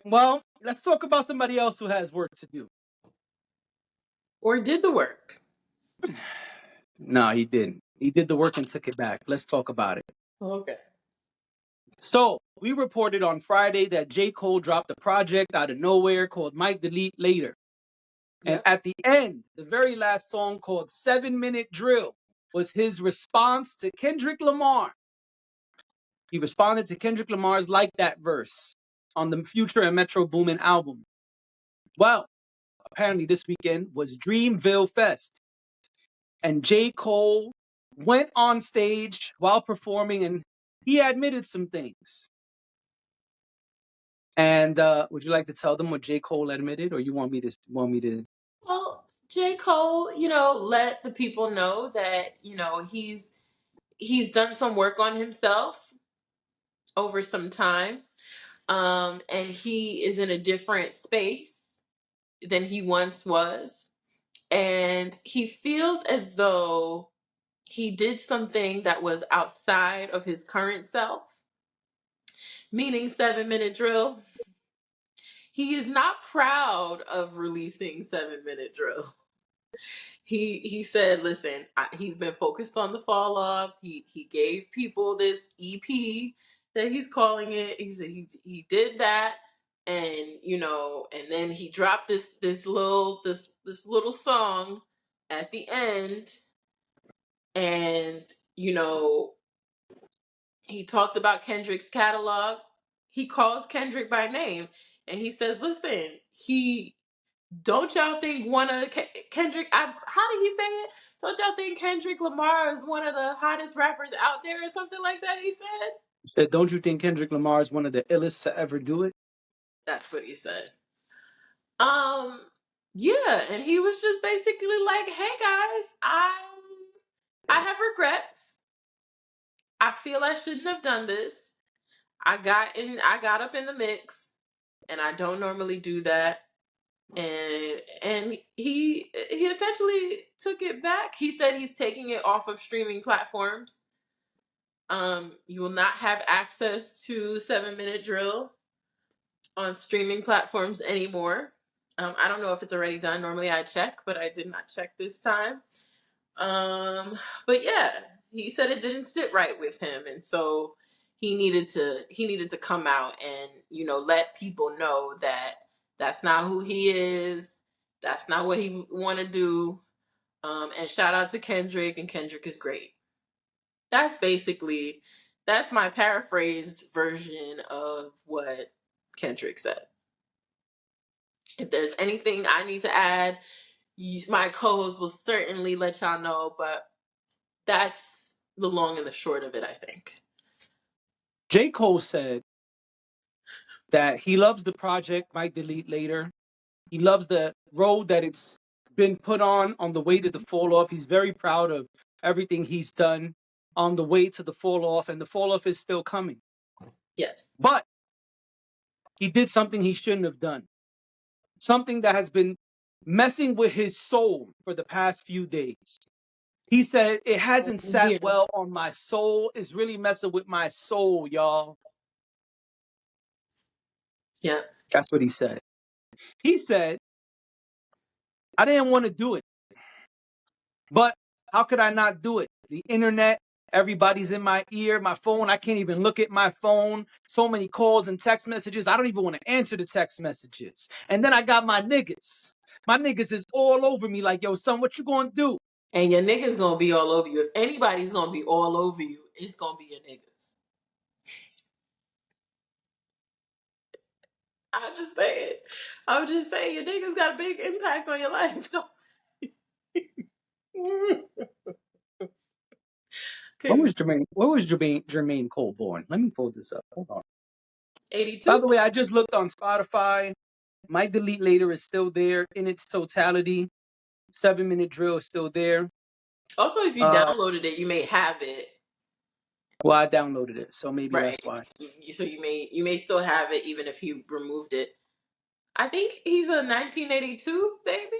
Well, let's talk about somebody else who has work to do. Or did the work. No, he didn't. He did the work and took it back. Let's talk about it. Okay. So, we reported on Friday that J. Cole dropped a project out of nowhere called Might Delete Later. And Yep. at the end, the very last song called 7 Minute Drill was his response to Kendrick Lamar. He responded to Kendrick Lamar's Like That verse on the Future and Metro Boomin album. Well, apparently this weekend was Dreamville Fest. And J. Cole went on stage while performing and he admitted some things. And would you like to tell them what J. Cole admitted, or you want me to? Well, J. Cole, let the people know that, he's done some work on himself over some time. And he is in a different space than he once was. And he feels as though he did something that was outside of his current self, meaning 7 Minute Drill. He is not proud of releasing 7 Minute Drill. He said, listen, he's been focused on the fall off. He gave people this EP that he's calling it. He said he did that, and and then he dropped this little song at the end, and he talked about Kendrick's catalog. He calls Kendrick by name, and he says, listen, he don't y'all think Kendrick? How did he say it? Don't y'all think Kendrick Lamar is one of the hottest rappers out there, or something like that? He said. He said, "Don't you think Kendrick Lamar is one of the illest to ever do it?" That's what he said. Um, yeah, and he was just basically like, "Hey guys, I have regrets. I feel I shouldn't have done this. I got up in the mix, and I don't normally do that." And he essentially took it back. He said he's taking it off of streaming platforms. You will not have access to 7 Minute Drill on streaming platforms anymore. I don't know if it's already done. Normally I check, but I did not check this time. But yeah, he said it didn't sit right with him, and so he needed to come out and let people know that that's not who he is. That's not what he want to do. And shout out to Kendrick, and Kendrick is great. That's my paraphrased version of what Kendrick said. If there's anything I need to add, my co-host will certainly let y'all know, but that's the long and the short of it, I think. J. Cole said that he loves the project Might Delete Later. He loves the road that it's been put on the way to the fall off. He's very proud of everything he's done on the way to the fall off, and the fall off is still coming. Yes. But he did something he shouldn't have done. Something that has been messing with his soul for the past few days. He said, "It hasn't sat Here. well on my soul. It's really messing with my soul, y'all." Yeah. That's what he said. He said, "I didn't want to do it, but how could I not do it? The internet, everybody's in my ear, my phone. I can't even look at my phone. So many calls and text messages. I don't even want to answer the text messages. And then I got my niggas. My niggas is all over me like, yo, son, what you gonna do?" And your niggas gonna be all over you. If anybody's gonna be all over you, it's gonna be your niggas. I'm just saying. I'm just saying your niggas got a big impact on your life. When Couldn't was Jermaine Cole born? Let me pull this up. Hold on. By 82? the way, I just looked on Spotify. My Delete Later is still there in its totality. 7 Minute Drill is still there. Also, if you Uh, downloaded it, you may have it. well, I downloaded it, so maybe Right. that's why. So you may still have it even if he removed it. I think he's a 1982 baby.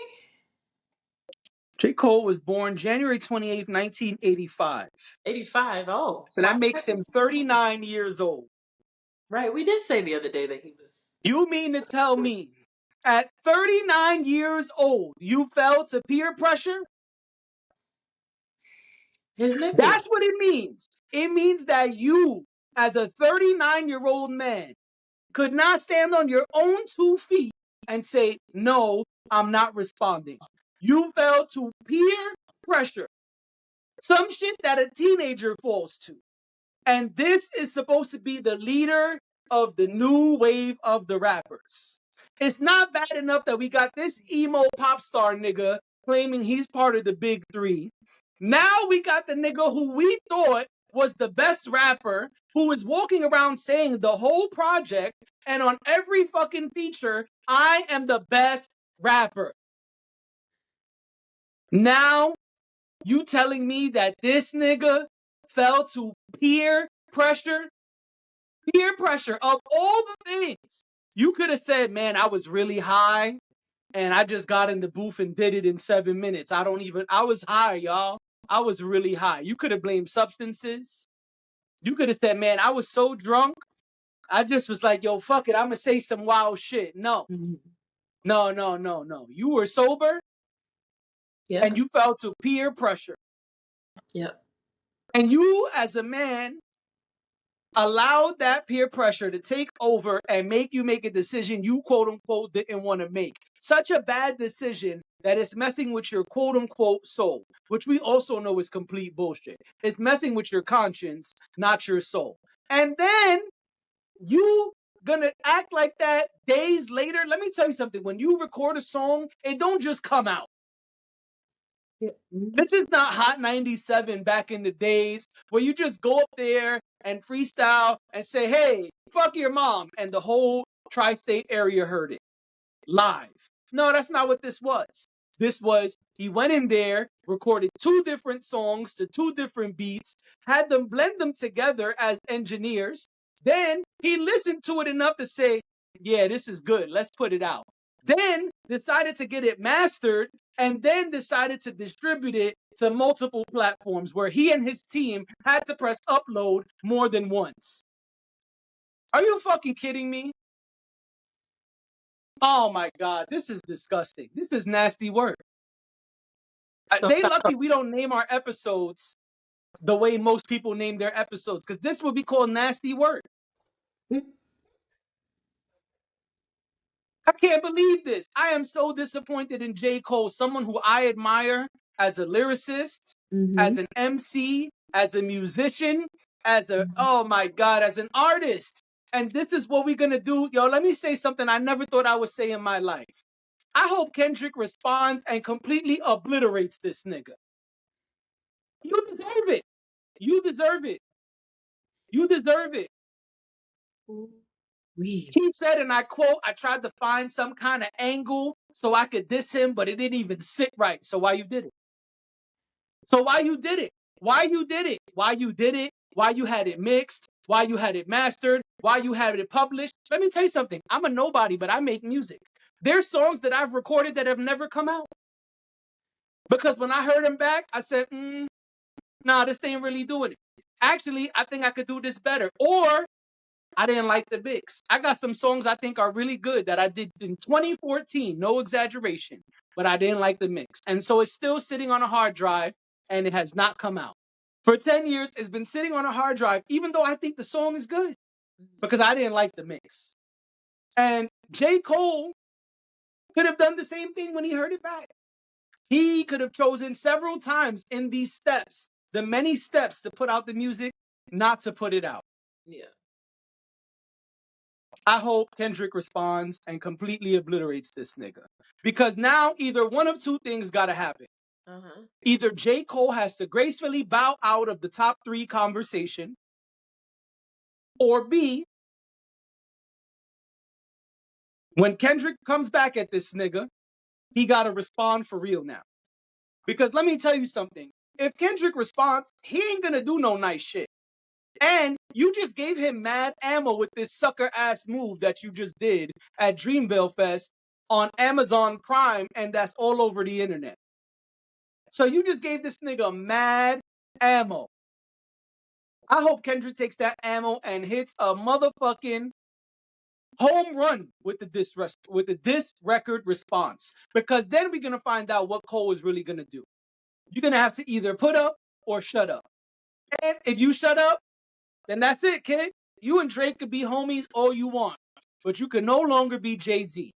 J. Cole was born January 28th, 1985. 85. Oh, So that wow. makes him 39 years old. Right. We did say the other day that he was You mean to tell me at 39 years old, you fell to peer pressure? His niggas. That's what it means. It means that you, as a 39-year-old man, could not stand on your own 2 feet and say, no, I'm not responding. You fell to peer pressure. Some shit that a teenager falls to. And this is supposed to be the leader of the new wave of the rappers. It's not bad enough that we got this emo pop star nigga claiming he's part of the big three. Now we got the nigga who we thought was the best rapper, who is walking around saying the whole project and on every fucking feature, I am the best rapper. Now you telling me that this nigga fell to peer pressure? Peer pressure of all the things. You could have said, man, I was really high and I just got in the booth and did it in 7 minutes. I was high, y'all. I was really high. You could have blamed substances. You could have said, man, I was so drunk. I just was like, yo, fuck it. I'm going to say some wild shit. No, Mm-hmm. no. You were sober Yeah. and you fell to peer pressure. Yep. And you, as a man, allowed that peer pressure to take over and make you make a decision you quote unquote didn't want to make. Such a bad decision that it's messing with your quote unquote soul, which we also know is complete bullshit. It's messing with your conscience, not your soul. And then you gonna act like that days later. Let me tell you something. When you record a song, it don't just come out. Yep. Mm-hmm. This is not Hot 97 back in the days where you just go up there and freestyle and say, hey, fuck your mom. And the whole tri-state area heard it live. No, that's not what this was. This was, he went in there, recorded 2 different songs to 2 different beats, had them blend them together as engineers. Then he listened to it enough to say, yeah, this is good. Let's put it out. Then decided to get it mastered and then decided to distribute it to multiple platforms where he and his team had to press upload more than once. Are you fucking kidding me? Oh my God, this is disgusting. This is nasty work. They lucky we don't name our episodes the way most people name their episodes, because this would be called nasty work. I can't believe this. I am so disappointed in J. Cole, someone who I admire as a lyricist, Mm-hmm. as an MC, as a musician, oh my God, as an artist. And this is what we're going to do. Yo, let me say something I never thought I would say in my life. I hope Kendrick responds and completely obliterates this nigga. You deserve it. You deserve it. You deserve it. He said, and I quote, I tried to find some kind of angle so I could diss him, but it didn't even sit right. So why you did it? So why you did it? Why you did it? Why you did it? Why you had it mixed? Why you had it mastered? Why you had it published? Let me tell you something. I'm a nobody, but I make music. There's songs that I've recorded that have never come out. Because when I heard them back, I said, nah, this ain't really doing it. Actually, I think I could do this better. Or I didn't like the mix. I got some songs I think are really good that I did in 2014, no exaggeration, but I didn't like the mix. And so it's still sitting on a hard drive and it has not come out. For 10 years, it's been sitting on a hard drive, even though I think the song is good, because I didn't like the mix. And J. Cole could have done the same thing when he heard it back. He could have chosen several times in these steps, the many steps to put out the music, not to put it out. Yeah. I hope Kendrick responds and completely obliterates this nigga. Because now either one of 2 things got to happen. Uh-huh. Either J. Cole has to gracefully bow out of the top 3 conversation, or B, when Kendrick comes back at this nigga, he got to respond for real now. Because let me tell you something. If Kendrick responds, he ain't going to do no nice shit. And you just gave him mad ammo with this sucker ass move that you just did at Dreamville Fest on Amazon Prime, and that's all over the internet. So you just gave this nigga mad ammo. I hope Kendrick takes that ammo and hits a motherfucking home run with the diss record response, because then we're gonna find out what Cole is really gonna do. You're gonna have to either put up or shut up. And if you shut up, then that's it, kid. You and Drake could be homies all you want, but you can no longer be Jay-Z.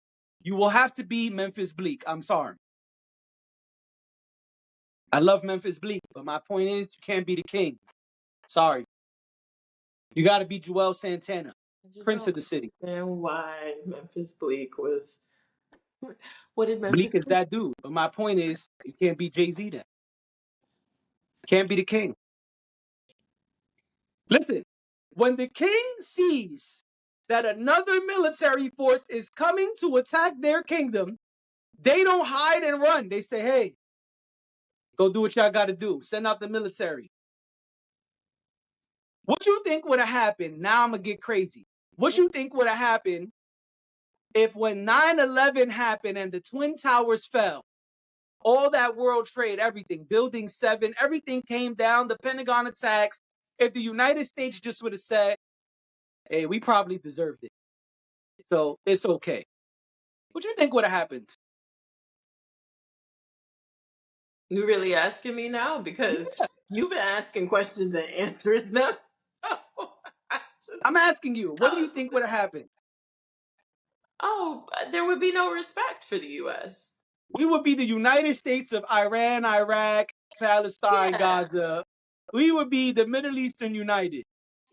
You will have to be Memphis Bleak. I'm sorry. I love Memphis Bleak, but my point is you can't be the king. Sorry. You got to be Joel Santana, I just Prince don't of the city. understand why Memphis Bleak was. What did Bleak Memphis is Bleak? that dude, but my point is you can't be Jay-Z then. Can't be the king. Listen, when the king sees that another military force is coming to attack their kingdom, they don't hide and run. They say, hey, go do what y'all got to do. Send out the military. What you think would have happened? Now I'm going to get crazy. What you think would have happened if when 9/11 happened and the Twin Towers fell, all that World Trade, everything, Building 7, everything came down, the Pentagon attacks, if the United States just would have said, hey, we probably deserved it, so it's okay. What you think would have happened? You really asking me now because Yeah, you've been asking questions and answering them. I just I'm asking you, what do tell you us think what- would have happened? Oh, there would be no respect for the U.S. We would be the United States of Iran, Iraq, Palestine, Yeah, Gaza. We would be the Middle Eastern United,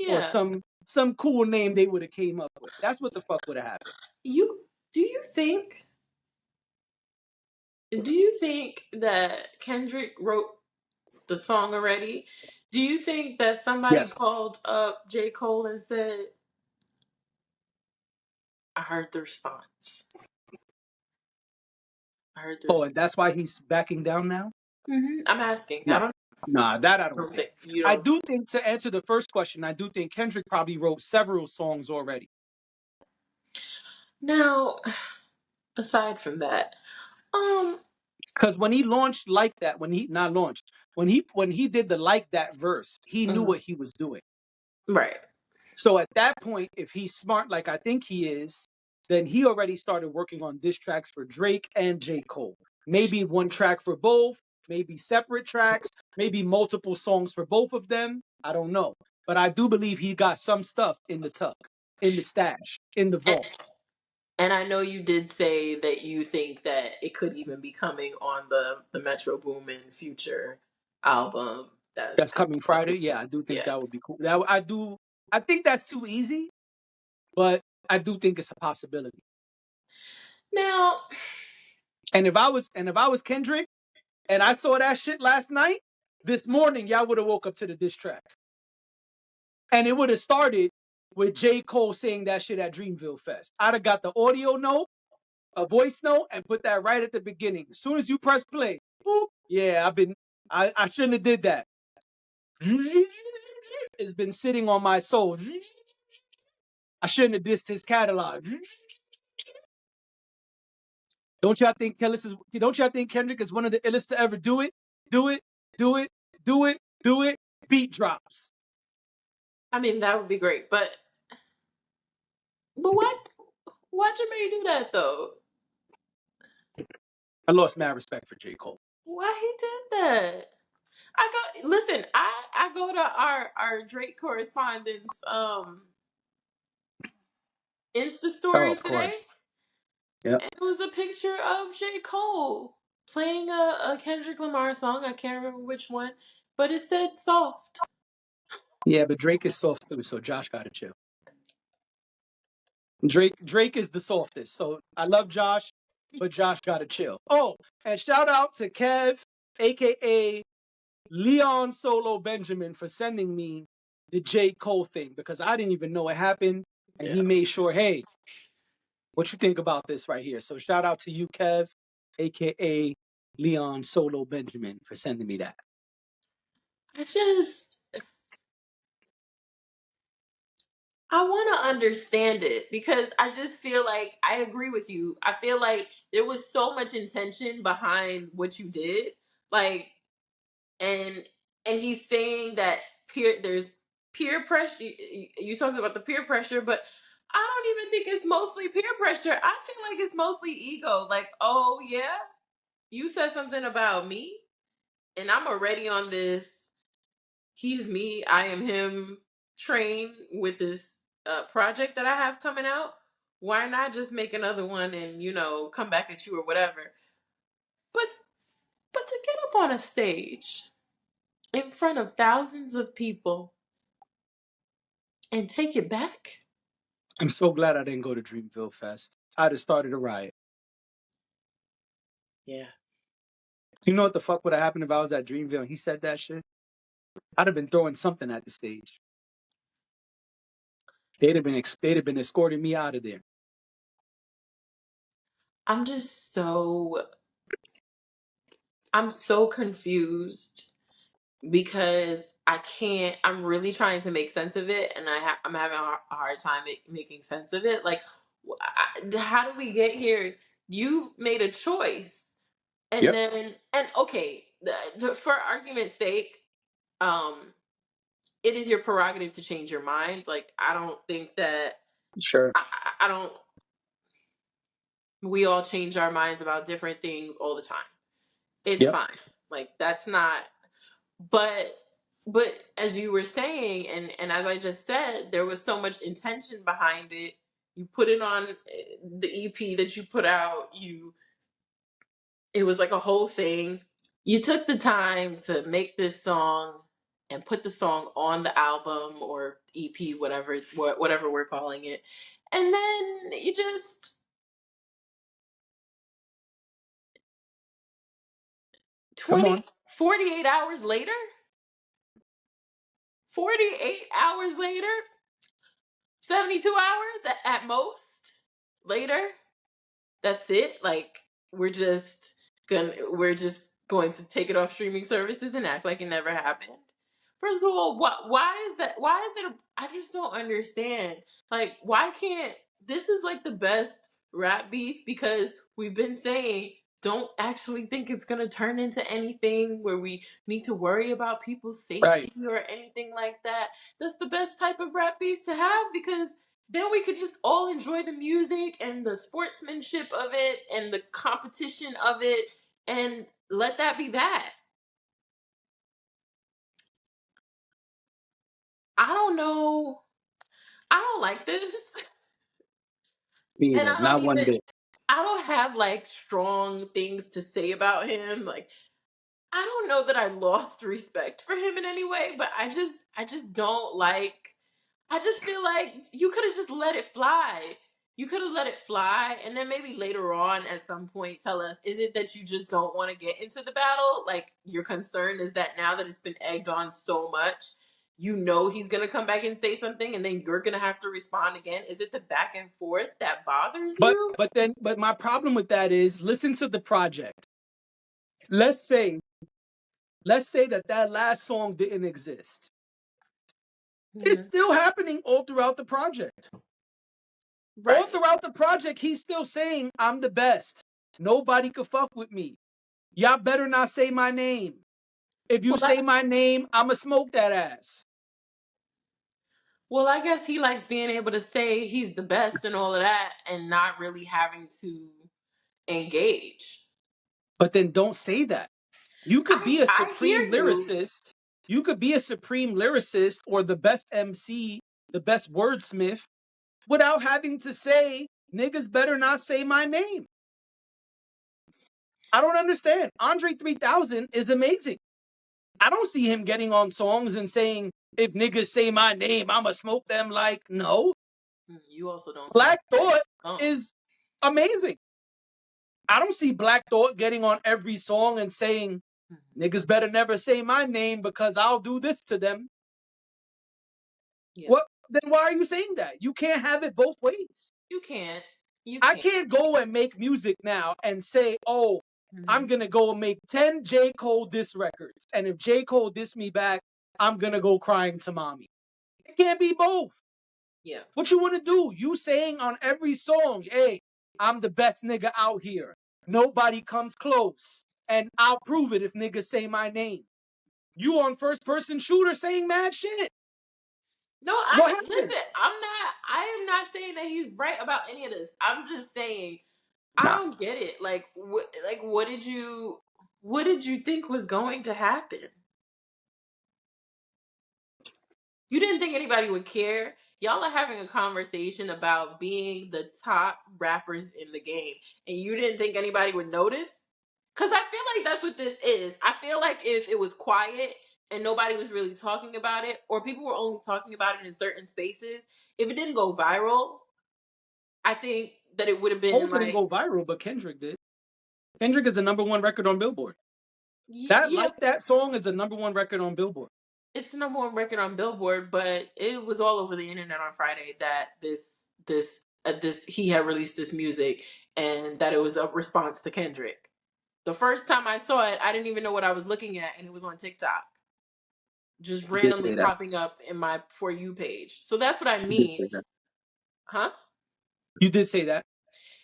or yeah. some cool name they would have came up with. That's what the fuck would have happened. You do you think? Do you think that Kendrick wrote the song already? Do you think that somebody Yes. called up J. Cole and said, I heard the response. I heard the Oh, response. and that's why he's backing down now? I'm asking. I No. Nah, that I don't don't think. think you I don't. do think, to answer the first question, I do think Kendrick probably wrote several songs already. Now, aside from that, um, Because when he launched like that, when he not launched, when he did the like that verse, he knew mhm, what he was doing. right. So at that point, if he's smart like I think he is, then he already started working on diss tracks for Drake and J. Cole. Maybe one track for both, maybe separate tracks, maybe multiple songs for both of them. I don't know. But I do believe he got some stuff in the tuck, in the stash, in the And, vault. and I know you did say that you think that it could even be coming on the Metro Boomin Future album that's That's coming coming out Friday. this Yeah, year. I do think Yeah. that would be cool. I think that's too easy, but I do think it's a possibility. Now, And if I was Kendrick and I saw that shit last night, this morning y'all would have woke up to the diss track. And it would have started with J. Cole saying that shit at Dreamville Fest. I'd have got the audio note, a voice note, and put that right at the beginning. As soon as you press play, boop, yeah, I shouldn't have did that. It's been sitting on my soul. I shouldn't have dissed his catalog. Don't y'all think Kendrick is one of the illest to ever do it? Do it, do it, do it, do it. Beat drops. I mean that would be great, but why Jermaine do that though? I lost mad respect for J. Cole. Why he did that? I go to our Drake correspondence Insta Oh, stories of today, course. Yep. and it was a picture of J. Cole playing a Kendrick Lamar song. I can't remember which one, but it said soft. Yeah, but Drake is soft too, so Josh gotta chill. Drake is the softest. So I love Josh, but Josh gotta chill. Oh, and shout out to Kev, aka Leon Solo Benjamin, for sending me the J. Cole thing because I didn't even know it happened. And Yeah. he made sure, hey, what you think about this right here? So shout out to you, Kev, aka Leon Solo Benjamin, for sending me that. I just I want to understand it because I just feel like I agree with you. I feel like there was so much intention behind what you did. Like and he's saying that there's peer pressure. You talking about the peer pressure, but I don't even think it's mostly peer pressure. I feel like it's mostly ego. Like, oh yeah, you said something about me, and I'm already on this he's me, I am him train with this project that I have coming out. Why not just make another one and come back at you or whatever? But to get up on a stage in front of thousands of people and take it back. I'm so glad I didn't go to Dreamville Fest. I'd have started a riot. Yeah. You know what the fuck would have happened if I was at Dreamville and he said that shit? I'd have been throwing something at the stage. They'd have been escorting me out of there. I'm just so I'm so confused because I'm really trying to make sense of it, and I'm having a hard time making sense of it. Like, how did we get here? You made a choice, and Yep. then and okay, for argument's sake, um, it is your prerogative to change your mind. Like, I don't think that Sure. I don't. We all change our minds about different things all the time. It's Yep. fine. Like, that's not. But as you were saying, and as I just said, there was so much intention behind it. You put it on the EP that you put out. It was like a whole thing. You took the time to make this song and put the song on the album or EP, whatever we're calling it, and then you just Come 20 on. 48 hours later, 48 hours later, 72 hours at most later, that's it. Like, we're just going to take it off streaming services and act like it never happened. First of all, why is that? Why is it? I just don't understand. Like, why can't this is like the best rap beef, because we've been saying don't actually think it's gonna turn into anything where we need to worry about people's Right. safety or anything like that. That's the best type of rap beef to have, because then we could just all enjoy the music and the sportsmanship of it and the competition of it, and let that be that. I don't know. I don't like this. Me And either. Not one bit. I don't have like strong things to say about him. Like, I don't know that I lost respect for him in any way, but I just don't like. I just feel like you could have just let it fly. You could have let it fly, and then maybe later on, at some point, tell us: is it that you just don't want to get into the battle? Like, your concern is that now that it's been egged on so much, he's gonna come back and say something, and then you're gonna have to respond again. Is it the back and forth that bothers But you? but my problem with that is listen to the project. Let's say that last song didn't exist. It's Mhm. still happening all throughout the project. All Right. throughout the project, he's still saying, I'm the best. Nobody could fuck with me. Y'all better not say my name. If you Well, say my name, I'ma smoke that ass. I guess he likes being able to say he's the best and all of that, and not really having to engage. But then don't say that. You could be a I hear supreme you. lyricist. You could be a supreme lyricist or the best MC, the best wordsmith, without having to say, niggas better not say my name. I don't understand. Andre 3000 is amazing. I don't see him getting on songs and saying, if niggas say my name, I'ma smoke them. Like, no. You also don't see him Black writing Thought songs. is amazing. I don't see Black Thought getting on every song and saying, Mhm. niggas better never say my name because I'll do this to them. Yeah, What? Then why are you saying that? You can't have it both ways. you can't. You I can't. can't go and make music now and say, oh, I'm Mhm. going to go and make 10 J. Cole diss records. And if J. Cole diss me back, I'm going to go crying to mommy. It can't be both. Yeah, What you want to do? You saying on every song, hey, I'm the best nigga out here. Nobody comes close. And I'll prove it if niggas say my name. You on first person shooter saying mad shit. No, What listen. happened? I am not saying that he's right about any of this. I'm just saying I Nah. don't get it. What did you think was going to happen? You didn't think anybody would care. Y'all are having a conversation about being the top rappers in the game, and you didn't think anybody would notice? Because I feel like that's what this is. I feel like if it was quiet and nobody was really talking about it, or people were only talking about it in certain spaces, if it didn't go viral, I think that it would have been Cole didn't like, go viral, but Kendrick did. Kendrick is a #1 record on Billboard. That yeah, like that song is a #1 record on Billboard. it's the number one record on Billboard, but it was all over the internet on Friday that this he had released this music and that it was a response to Kendrick. The first time I saw it, I didn't even know what I was looking at, and it was on TikTok, just You did randomly say that. popping up in my For You page. So that's what I You did mean, say that. huh? You did say that.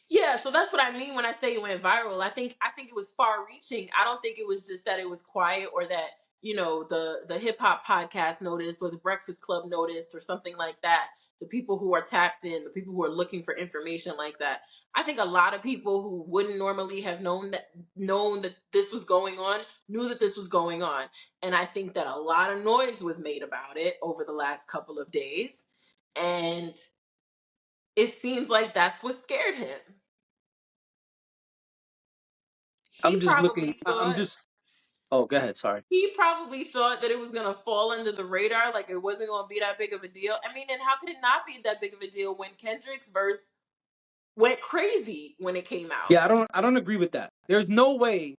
Yeah, so that's what I mean when I say it went viral. I think it was far reaching. I don't think it was just that it was quiet or that, the hip hop podcast noticed or the Breakfast Club noticed or something like that. The people who are tapped in, the people who are looking for information like that. I think a lot of people who wouldn't normally have known that this was going on knew that this was going on. And I think that a lot of noise was made about it over the last couple of days. And it seems like that's what scared him. He I'm just looking. probably I'm thought just. Oh, go ahead. Sorry. he probably thought that it was gonna fall under the radar, like it wasn't gonna be that big of a deal. I mean, and how could it not be that big of a deal when Kendrick's verse went crazy when it came out? Yeah, I don't agree with that. There's no way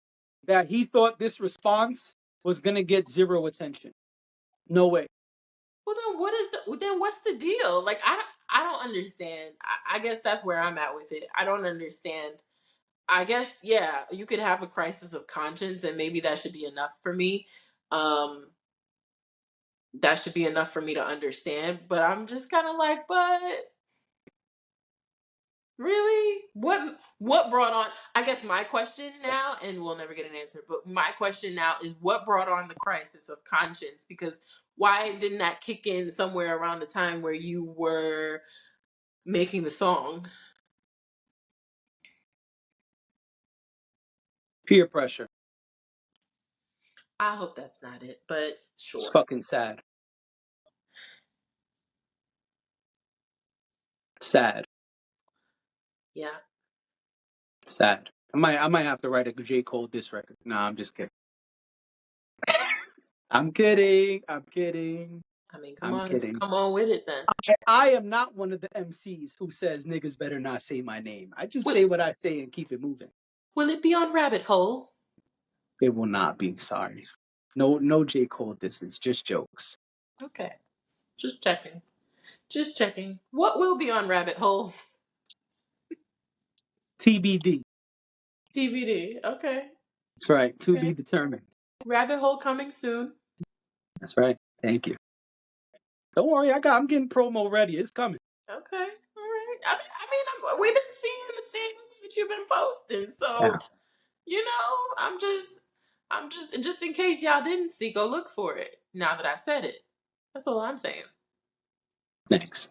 that he thought this response was gonna get zero attention. No way. Well, then what's the deal? Like I don't understand. I guess that's where I'm at with it. I don't understand. I guess yeah, you could have a crisis of conscience, and maybe that should be enough for me. Um, that should be enough for me to understand. But I'm just kind of like, but really? What brought on I guess my question now, and we'll never get an answer, but my question now is what brought on the crisis of conscience? Because why didn't that kick in somewhere around the time where you were making the song? Peer pressure. I hope that's not it, but It's sure. fucking sad. Sad. Yeah. Sad. I might have to write a J. Cole diss record. Nah, I'm just kidding. I'm kidding. I'm kidding. I mean, I'm kidding. come on with it then. I am not one of the MCs who says niggas better not say my name. I just Will say what I say and keep it moving. will it be on Rabbit Hole? It will not be. Sorry. No, no J. Cole disses. Just jokes. Okay. Just checking. Just checking. What will be on Rabbit Hole? TBD. DVD. Okay. That's right. To be Okay. determined. Rabbit Hole coming soon. That's right. Thank you. Don't worry. I'm getting promo ready. It's coming. Okay, all right. We've been seeing the things that you've been posting, Yeah. so I'm just in case y'all didn't see, go look for it. Now that I said it, that's all I'm saying. Thanks.